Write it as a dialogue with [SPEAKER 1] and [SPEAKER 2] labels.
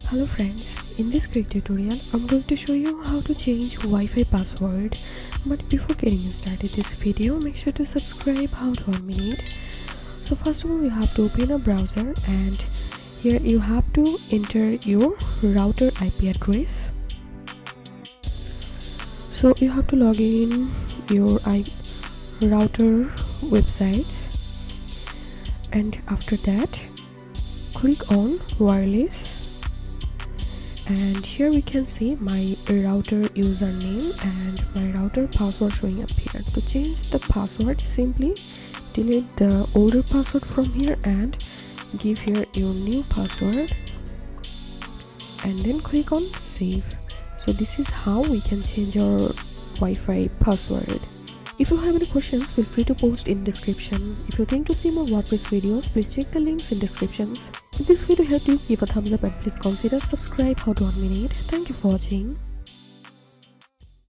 [SPEAKER 1] Hello friends, in this quick tutorial I'm going to show you how to change Wi-Fi password. But before getting started this video, make sure to subscribe. How to 1 minute. So first of all, you have to open a browser and here you have to enter your router IP address. So you have to log in your router websites, and after that click on wireless, and here we can see my router username and my router password showing up here. To change the password, simply delete the older password from here and give here your new password and then click on save. So this is how we can change our Wi-Fi password. If you have any questions, feel free to post in description. If you think to see more WordPress videos, please check the links in descriptions. If this video helped you, give a thumbs up and please consider subscribe. How to 1 minute. Thank you for watching.